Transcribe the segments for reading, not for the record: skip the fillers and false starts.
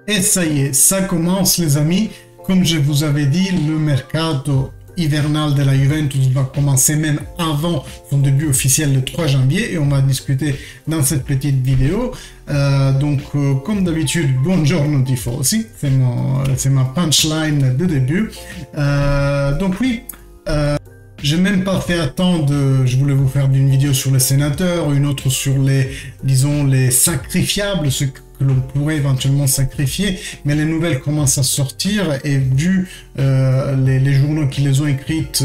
Et ça y est, ça commence les amis. Comme je vous avais dit, le mercato hivernal de la Juventus va commencer même avant son début officiel le 3 janvier et on va discuter dans cette petite vidéo. Comme d'habitude, buongiorno tifosi, c'est ma punchline de début. J'ai même pas fait attendre, je voulais vous faire une vidéo sur les sénateurs, une autre sur les, disons, les sacrifiables, ceux que l'on pourrait éventuellement sacrifier, mais les nouvelles commencent à sortir et vu les journaux qui les ont écrites,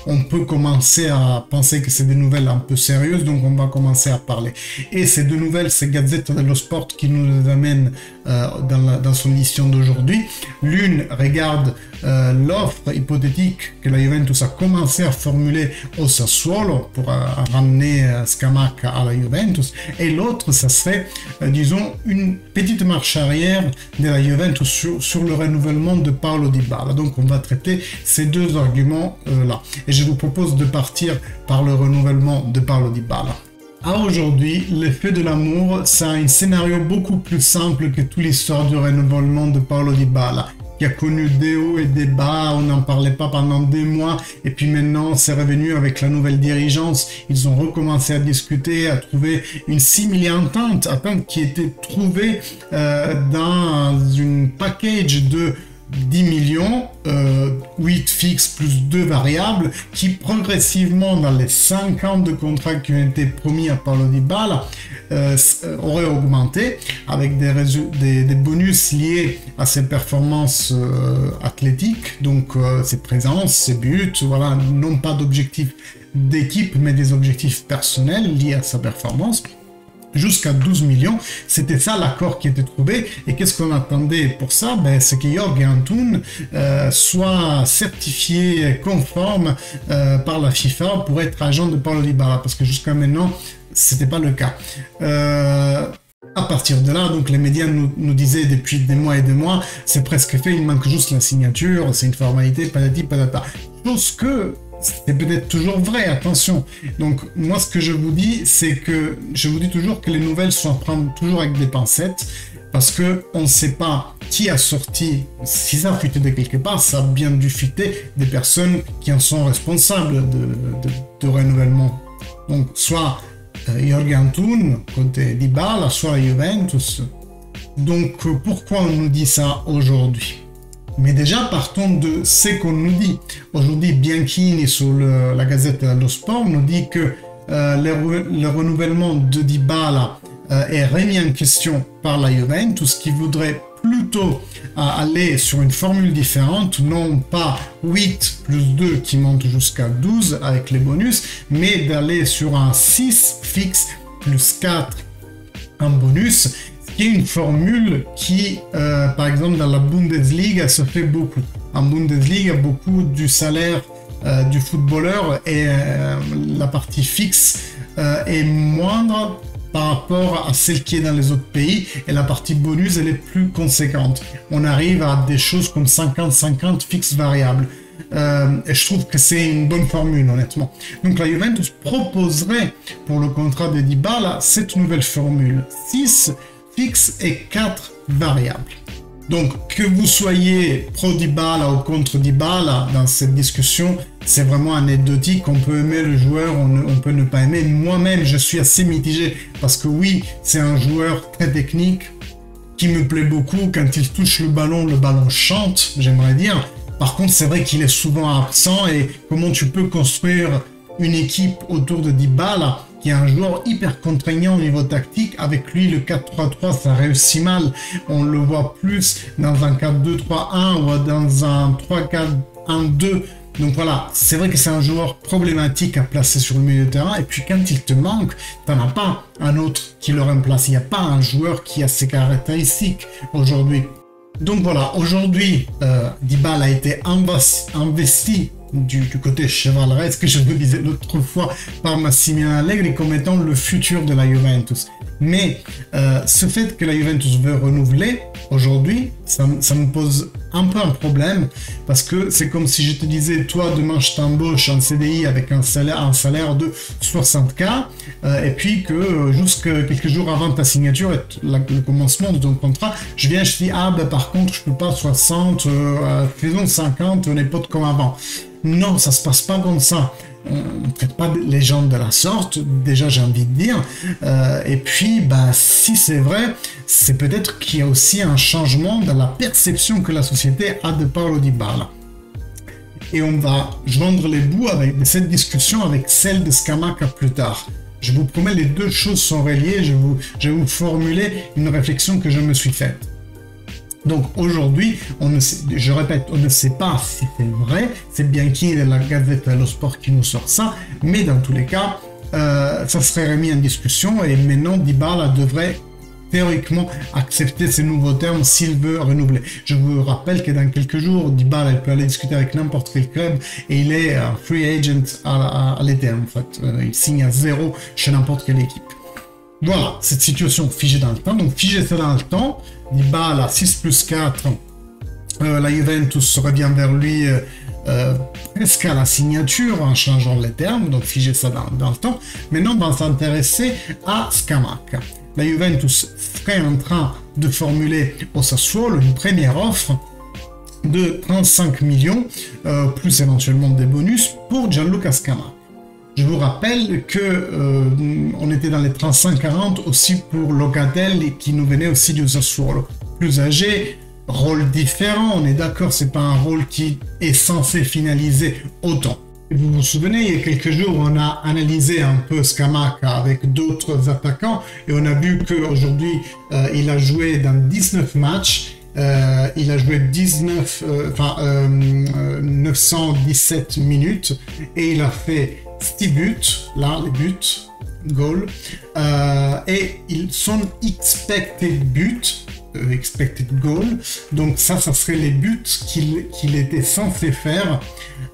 on peut commencer à penser que c'est des nouvelles un peu sérieuses, donc on va commencer à parler. Et ces deux nouvelles, c'est Gazzetta dello Sport qui nous les amène dans son édition d'aujourd'hui. L'une regarde l'offre hypothétique que la Juventus a commencé à formuler au Sassuolo pour ramener Scamacca à la Juventus, et l'autre, ça serait, disons, une petite marche arrière de la Juventus sur le renouvellement de Paulo Dybala. Donc on va traiter ces deux arguments là. Et je vous propose de partir par le renouvellement de Paulo Dybala. À aujourd'hui, l'effet de l'amour, ça a un scénario beaucoup plus simple que toute l'histoire du renouvellement de Paulo Dybala, qui a connu des hauts et des bas, on n'en parlait pas pendant des mois, et puis maintenant c'est revenu avec la nouvelle dirigeance, ils ont recommencé à discuter, à trouver une simili-entente, qui était trouvée dans une package de 10 millions, 8 fixes plus 2 variables, qui progressivement, dans les 5 ans de contrat qui ont été promis à Paulo Dybala, aurait augmenté avec des bonus liés à ses performances athlétiques, donc ses présences, ses buts, voilà, non pas d'objectifs d'équipe, mais des objectifs personnels liés à sa performance. Jusqu'à 12 millions, c'était ça l'accord qui était trouvé. Et qu'est-ce qu'on attendait pour ça? C'est que Jorge Antunes soit certifié conforme par la FIFA pour être agent de Paulo Dybala, parce que jusqu'à maintenant, c'était pas le cas. À partir de là, donc les médias nous disaient depuis des mois et des mois, c'est presque fait, il manque juste la signature, c'est une formalité, patati patata. Chose que c'est peut-être toujours vrai, attention. Donc moi ce que je vous dis, c'est que je vous dis toujours que les nouvelles sont à prendre toujours avec des pincettes, parce que on ne sait pas qui a sorti, si ça a fuité de quelque part, ça a bien dû fuiter des personnes qui en sont responsables de renouvellement. Donc soit Jorge Antunes, côté Dybala, soit la Juventus. Donc pourquoi on nous dit ça aujourd'hui? Mais déjà, partons de ce qu'on nous dit. Aujourd'hui, Bianchini, sur la Gazzetta dello Sport, nous dit que le renouvellement de Dybala est remis en question par la Juventus, qui voudrait plutôt aller sur une formule différente, non pas 8 plus 2 qui monte jusqu'à 12 avec les bonus, mais d'aller sur un 6 fixe plus 4 en bonus, qui est une formule qui, par exemple, dans la Bundesliga, se fait beaucoup. En Bundesliga, beaucoup du salaire du footballeur et la partie fixe est moindre par rapport à celle qui est dans les autres pays, et la partie bonus, elle est plus conséquente. On arrive à des choses comme 50-50 fixes variables. Et je trouve que c'est une bonne formule, honnêtement. Donc la Juventus proposerait pour le contrat de Dybala cette nouvelle formule. 6 fixe et 4 variables. Donc que vous soyez pro Dybala ou contre Dybala dans cette discussion, c'est vraiment anecdotique. On peut aimer le joueur, on peut ne pas aimer. Moi-même, je suis assez mitigé parce que oui, c'est un joueur très technique qui me plaît beaucoup. Quand il touche le ballon chante, j'aimerais dire. Par contre, c'est vrai qu'il est souvent absent, et comment tu peux construire une équipe autour de Dybala, qui est un joueur hyper contraignant au niveau tactique? Avec lui, le 4-3-3, ça réussit mal. On le voit plus dans un 4-2-3-1 ou dans un 3-4-1-2. Donc voilà, c'est vrai que c'est un joueur problématique à placer sur le milieu de terrain. Et puis quand il te manque, t'en as pas un autre qui le remplace. Il n'y a pas un joueur qui a ces caractéristiques aujourd'hui. Donc voilà, aujourd'hui, Dybala a été investi du côté chevaleresque, que je vous disais l'autre fois, par Massimiliano Allegri comme étant le futur de la Juventus. Mais ce fait que la Juventus veut renouveler, aujourd'hui, ça me pose un peu un problème, parce que c'est comme si je te disais, toi, demain, je t'embauche en CDI avec un salaire de 60K, et puis que jusque quelques jours avant ta signature et le commencement de ton contrat, je viens, je dis, ah ben par contre, je peux pas 60, faisons 50, on n'est pas comme avant. Non, ça se passe pas comme ça. On ne traite pas les gens de la sorte, déjà j'ai envie de dire, et puis bah, si c'est vrai, c'est peut-être qu'il y a aussi un changement dans la perception que la société a de Paulo Dybala. Et on va joindre les bouts de cette discussion avec celle de Scamacca plus tard. Je vous promets, les deux choses sont reliées, je vais vous formuler une réflexion que je me suis faite. Donc aujourd'hui, je répète, on ne sait pas si c'est vrai, c'est bien qu'il y ait la Gazette dello Sport qui nous sort ça, mais dans tous les cas, ça serait remis en discussion et maintenant Dybala devrait théoriquement accepter ces nouveaux termes s'il veut renouveler. Je vous rappelle que dans quelques jours, Dybala il peut aller discuter avec n'importe quel club et il est un free agent à l'été en fait. Il signe à 0 chez n'importe quelle équipe. Voilà, cette situation figée dans le temps. Donc, figée ça dans le temps, Dybala 6+4, la Juventus revient vers lui presque à la signature en changeant les termes, donc figé ça dans le temps. Maintenant, on va s'intéresser à Scamacca. La Juventus serait en train de formuler au Sassuolo une première offre de 35 millions, plus éventuellement des bonus, pour Gianluca Scamacca. Je vous rappelle que on était dans les 35-40 aussi pour Locatelli qui nous venait aussi du Sassuolo. Plus âgé, rôle différent, on est d'accord, c'est pas un rôle qui est censé finaliser autant. Vous vous souvenez, il y a quelques jours, on a analysé un peu Scamacca avec d'autres attaquants et on a vu qu'aujourd'hui, il a joué dans 19 matchs. Il a joué 917 minutes et il a fait 6 buts, là les buts, goal, et ils sont expected buts, expected goal, donc ça serait les buts qu'il était censé faire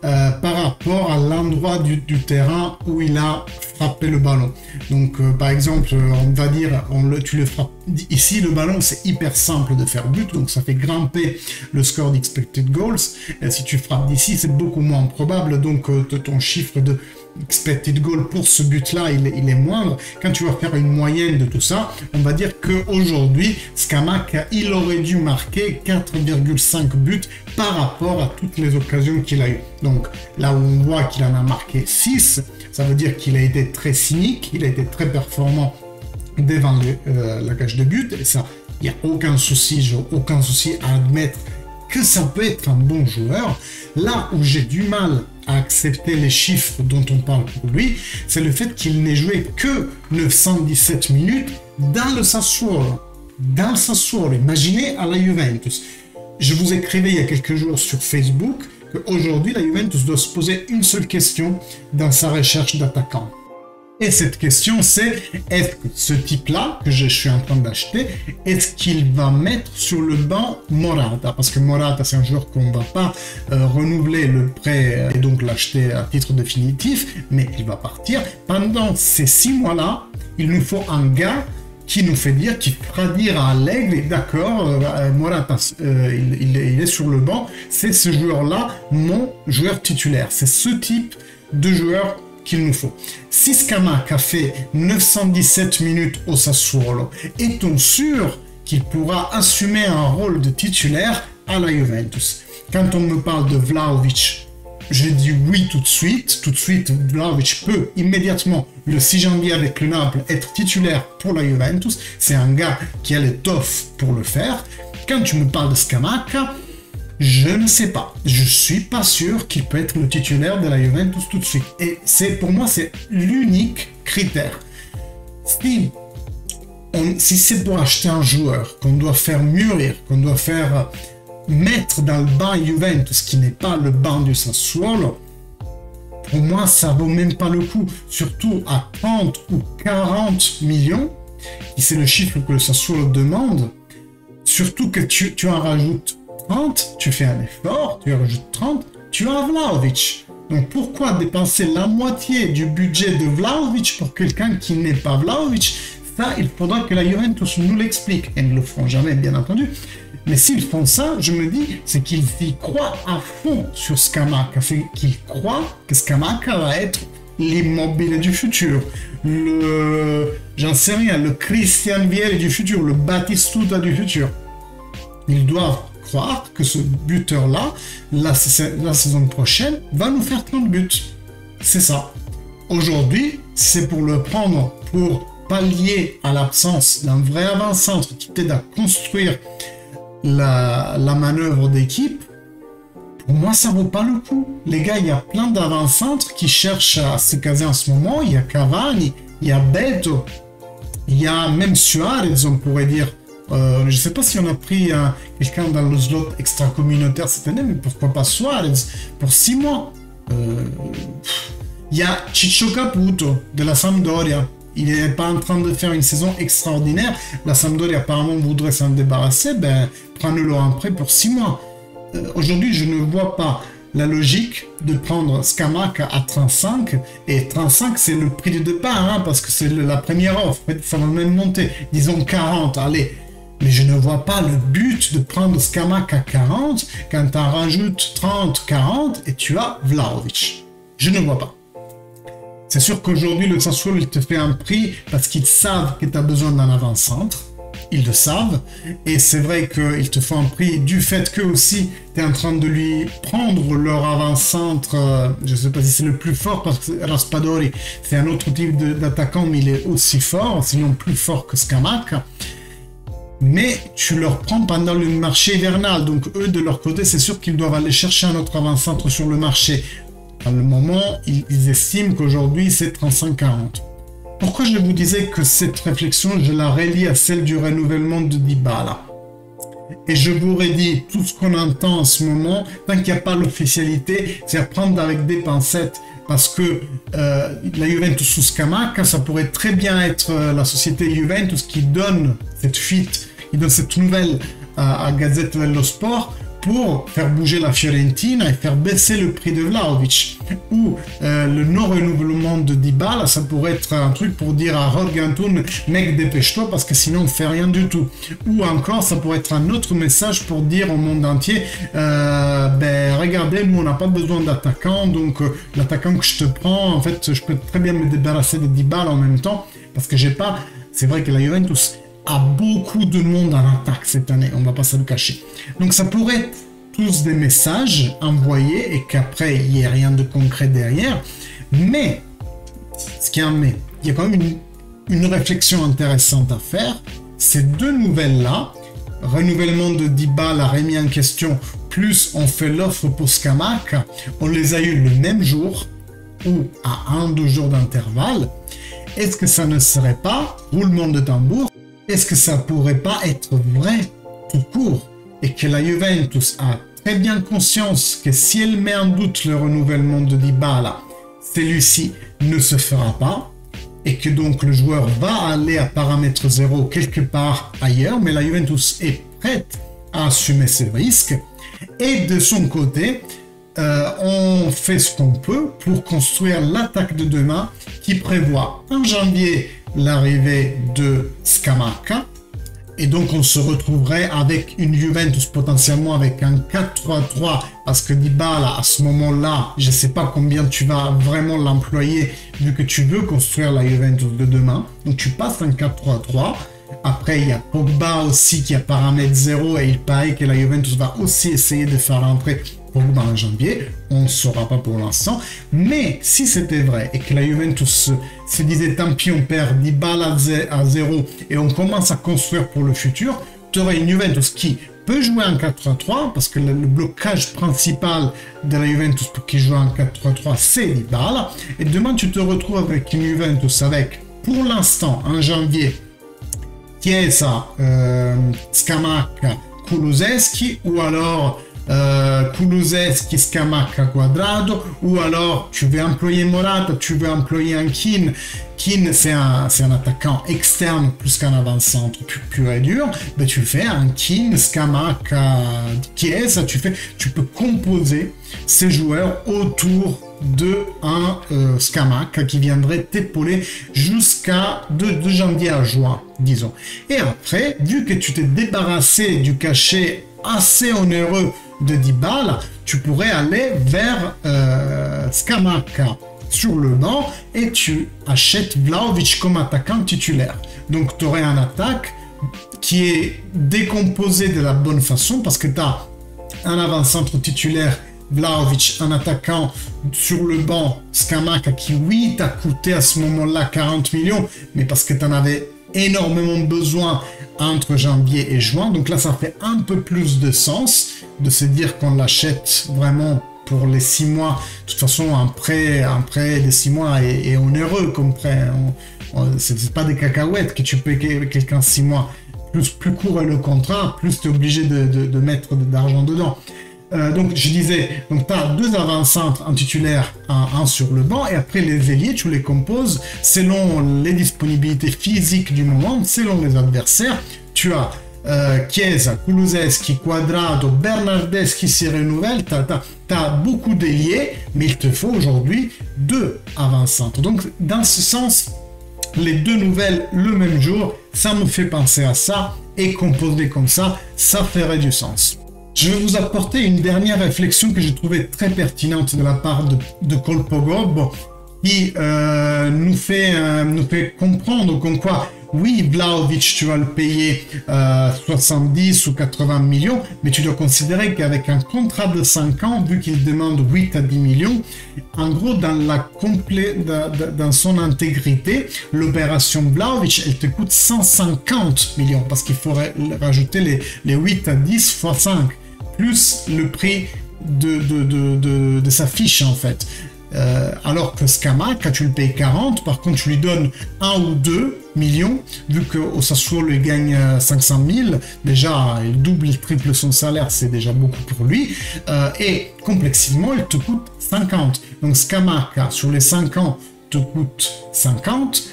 par rapport à l'endroit du terrain où il a frappé le ballon. Donc par exemple, on va dire, tu le frappes ici, le ballon c'est hyper simple de faire but, donc ça fait grimper le score d'expected goals, et si tu frappes d'ici c'est beaucoup moins probable, donc ton chiffre de expected goal pour ce but-là, il est moindre. Quand tu vas faire une moyenne de tout ça, on va dire qu'aujourd'hui, Scamacca, il aurait dû marquer 4,5 buts par rapport à toutes les occasions qu'il a eues. Donc là où on voit qu'il en a marqué 6, ça veut dire qu'il a été très cynique, il a été très performant devant la cage de but, et ça, il n'y a aucun souci, à admettre que ça peut être un bon joueur. Là où j'ai du mal à accepter les chiffres dont on parle pour lui, c'est le fait qu'il n'ait joué que 917 minutes dans le Sassuolo. Dans le Sassuolo, imaginez à la Juventus. Je vous écrivais il y a quelques jours sur Facebook qu'aujourd'hui la Juventus doit se poser une seule question dans sa recherche d'attaquant. Et cette question c'est, est-ce que ce type-là, que je suis en train d'acheter, est-ce qu'il va mettre sur le banc Morata? Parce que Morata, c'est un joueur qu'on ne va pas renouveler le prêt et donc l'acheter à titre définitif, mais il va partir. Pendant ces 6 mois-là, il nous faut un gars qui nous fait dire, qui fera dire à l'aigle, d'accord, Morata, il est sur le banc, c'est ce joueur-là, mon joueur titulaire. C'est ce type de joueur qu'il nous faut. Si Scamacca fait 917 minutes au Sassuolo, est-on sûr qu'il pourra assumer un rôle de titulaire à la Juventus? Quand on me parle de Vlahovic, je dis oui tout de suite. Tout de suite, Vlahovic peut immédiatement, le 6 janvier avec le Naples, être titulaire pour la Juventus. C'est un gars qui a l'étoffe pour le faire. Quand tu me parles de Scamacca, je ne sais pas. Je suis pas sûr qu'il peut être le titulaire de la Juventus tout de suite. Et pour moi, c'est l'unique critère. Si c'est pour acheter un joueur qu'on doit faire mûrir, qu'on doit faire mettre dans le banc Juventus, qui n'est pas le banc du Sassuolo, pour moi, ça vaut même pas le coup. Surtout à 30 ou 40 millions, et c'est le chiffre que le Sassuolo demande. Surtout que tu en rajoutes 30, tu fais un effort, tu rajoutes 30, tu as Vlahovic. Donc pourquoi dépenser la moitié du budget de Vlahovic pour quelqu'un qui n'est pas Vlahovic? ça, il faudra que la Juventus nous l'explique. Et ils ne le feront jamais, bien entendu. Mais s'ils font ça, je me dis, c'est qu'ils y croient à fond sur Scamacca. C'est qu'ils croient que Scamacca va être l'Immobile du futur. J'en sais rien, le Christian Vieri du futur, le Batistuta du futur. Ils doivent croire que ce buteur-là, la saison prochaine, va nous faire 30 buts. C'est ça. Aujourd'hui, c'est pour le prendre pour pallier à l'absence d'un vrai avant-centre qui t'aide à construire la manœuvre d'équipe. Pour moi, ça vaut pas le coup. Les gars, il y a plein d'avant-centres qui cherchent à se caser en ce moment. Il y a Cavani, il y a Beto, il y a même Suarez, on pourrait dire. Je ne sais pas si on a pris quelqu'un dans le slot extra-communautaire cette année, mais pourquoi pas Suarez pour 6 mois. Il y a Ciccio Caputo de la Sampdoria. Il n'est pas en train de faire une saison extraordinaire. La Sampdoria apparemment voudrait s'en débarrasser. Ben, prends-le en prêt pour 6 mois. Aujourd'hui, je ne vois pas la logique de prendre Scamacca à 35. Et 35, c'est le prix de départ, hein, parce que c'est la première offre. Ça va même monter. Disons 40, allez. Mais je ne vois pas le but de prendre Scamacca à 40 quand tu en rajoutes 30, 40 et tu as Vlahovic. Je ne vois pas. C'est sûr qu'aujourd'hui, le Sassuolo, il te fait un prix parce qu'ils savent que tu as besoin d'un avant-centre. Ils le savent. Et c'est vrai qu'ils te font un prix du fait que aussi, tu es en train de lui prendre leur avant-centre. Je ne sais pas si c'est le plus fort parce que Raspadori, c'est un autre type d'attaquant, mais il est aussi fort, sinon plus fort que Scamacca. Mais tu leur prends pendant le marché hivernal. Donc eux, de leur côté, c'est sûr qu'ils doivent aller chercher un autre avant-centre sur le marché. À le moment, ils estiment qu'aujourd'hui, c'est 35-40. Pourquoi je vous disais que cette réflexion, je la relie à celle du renouvellement de Dybala? Et je vous redis, tout ce qu'on entend en ce moment, tant qu'il n'y a pas l'officialité, c'est à prendre avec des pincettes. Parce que la Juventus sous Scamacca, ça pourrait très bien être la société Juventus qui donne cette fuite, qui donne cette nouvelle à Gazette dello Sport, pour faire bouger la Fiorentina et faire baisser le prix de Vlahovic. Ou le non-renouvellement de Dybala, ça pourrait être un truc pour dire à Jorge Antunes, mec, dépêche-toi parce que sinon on fait rien du tout. Ou encore, ça pourrait être un autre message pour dire au monde entier, ben regardez, nous on n'a pas besoin d'attaquants, donc l'attaquant que je te prends, en fait, je peux très bien me débarrasser de Dybala en même temps, parce que j'ai pas... C'est vrai que la Juventus a beaucoup de monde en attaque cette année, on va pas se le cacher. Donc ça pourrait être tous des messages envoyés et qu'après il n'y ait rien de concret derrière, mais ce qui en met, il y a quand même une réflexion intéressante à faire. Ces deux nouvelles-là, renouvellement de Dybala remis en question, plus on fait l'offre pour Scamacca, on les a eu le même jour ou à 1-2 jours d'intervalle. Est-ce que ça ne serait pas roulement de tambour? Est-ce que ça pourrait pas être vrai tout court et que la Juventus a très bien conscience que si elle met en doute le renouvellement de Dybala, celui-ci ne se fera pas et que donc le joueur va aller à paramètre zéro quelque part ailleurs, mais la Juventus est prête à assumer ses risques et de son côté, on fait ce qu'on peut pour construire l'attaque de demain qui prévoit en janvier l'arrivée de Scamacca et donc on se retrouverait avec une Juventus potentiellement avec un 4-3-3 parce que Dybala à ce moment-là, je ne sais pas combien tu vas vraiment l'employer vu que tu veux construire la Juventus de demain, donc tu passes en 4-3-3. Après, il y a Pogba aussi qui a paramètre 0 et il paraît que la Juventus va aussi essayer de faire rentrer Pogba en janvier. On ne saura pas pour l'instant. Mais si c'était vrai et que la Juventus se disait tant pis, on perd Dybala à 0 et on commence à construire pour le futur, tu aurais une Juventus qui peut jouer en 4-3-3 parce que le blocage principal de la Juventus pour qu'il joue en 4-3-3 c'est Dybala. Et demain, tu te retrouves avec une Juventus avec, pour l'instant, en janvier, Chiesa, Scamacca, Kulusevski ou alors Kulusevski, Scamacca, Quadrado, ou alors tu veux employer Morata, tu veux employer un Keane. Keane, c'est un attaquant externe plus qu'un avant-centre pur et dur, ben, tu fais un Keane, Scamacca, Chiesa, tu peux composer ces joueurs autour de un Scamacca qui viendrait t'épauler jusqu'à de janvier à juin, disons. Et après, vu que tu t'es débarrassé du cachet assez onéreux de Dybala, tu pourrais aller vers Scamacca sur le banc et tu achètes Vlahovic comme attaquant titulaire. Donc tu aurais une attaque qui est décomposée de la bonne façon parce que tu as un avant-centre titulaire Vlahovic, un attaquant sur le banc, Scamacca, qui oui t'a coûté à ce moment-là 40 millions, mais parce que tu en avais énormément besoin entre janvier et juin. Donc là, ça fait un peu plus de sens de se dire qu'on l'achète vraiment pour les 6 mois. De toute façon, un prêt de 6 mois est onéreux comme prêt. C'est pas des cacahuètes que tu payes quelqu'un 6 mois. Plus court est le contrat, plus tu es obligé de mettre d'argent dedans. Donc je disais, donc tu as 2 avant-centres, un titulaire, un sur le banc, et après les ailiers, tu les composes selon les disponibilités physiques du moment, selon les adversaires. Tu as Chiesa, Kulusevski, Quadrado, Bernardeschi qui se renouvelle, tu as beaucoup d'ailiers, mais il te faut aujourd'hui 2 avant-centres. Donc dans ce sens, les 2 nouvelles le même jour, ça me fait penser à ça, et composer comme ça ferait du sens. Je vais vous apporter une dernière réflexion que j'ai trouvée très pertinente de la part de Kolpogov, qui nous fait comprendre comme quoi, oui, Vlahovic, tu vas le payer 70 ou 80 millions, mais tu dois considérer qu'avec un contrat de 5 ans, vu qu'il demande 8 à 10 millions, en gros, dans son intégrité, l'opération Vlahovic, elle te coûte 150 millions, parce qu'il faudrait rajouter les 8 à 10 fois 5. Plus le prix de sa fiche en fait. Alors que Scamacca, tu le payes 40, par contre tu lui donnes 1 ou 2 millions, vu qu'au Sassuolo il gagne 500 000, déjà il double, il triple son salaire, c'est déjà beaucoup pour lui, et complexivement il te coûte 50. Donc Scamacca sur les 5 ans te coûte 50,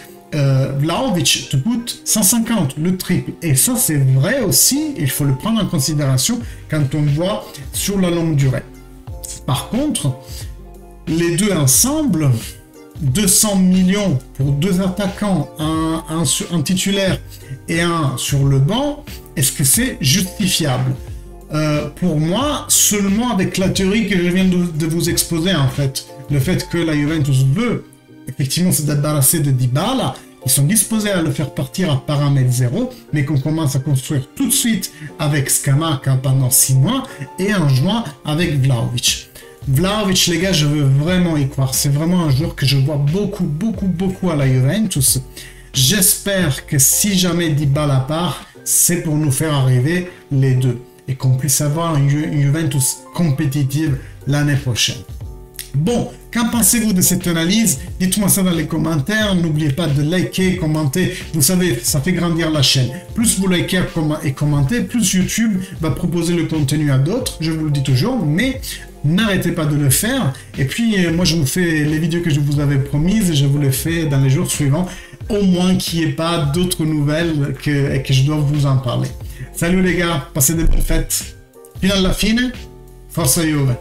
Vlahovic te coûte 150, le triple. Et ça, c'est vrai aussi, il faut le prendre en considération quand on voit sur la longue durée. Par contre, les deux ensemble, 200 millions pour 2 attaquants, un titulaire et un sur le banc, est-ce que c'est justifiable? Pour moi, seulement avec la théorie que je viens de vous exposer, en fait, le fait que la Juventus veut effectivement se débarrasser de Dybala, ils sont disposés à le faire partir à paramètre 0, mais qu'on commence à construire tout de suite avec Scamacca pendant 6 mois et en juin avec Vlahovic. Vlahovic, les gars, je veux vraiment y croire. C'est vraiment un joueur que je vois beaucoup à la Juventus. J'espère que si jamais Dybala part, c'est pour nous faire arriver les deux et qu'on puisse avoir une Juventus compétitive l'année prochaine. Bon, qu'en pensez-vous de cette analyse? Dites-moi ça dans les commentaires. N'oubliez pas de liker, commenter. Vous savez, ça fait grandir la chaîne. Plus vous likez et commentez, plus YouTube va proposer le contenu à d'autres. Je vous le dis toujours, mais n'arrêtez pas de le faire. Et puis, moi, je vous fais les vidéos que je vous avais promises et je vous les fais dans les jours suivants. Au moins qu'il n'y ait pas d'autres nouvelles et que je dois vous en parler. Salut les gars, passez de bonnes fêtes. Fino alla fine, forza Juve!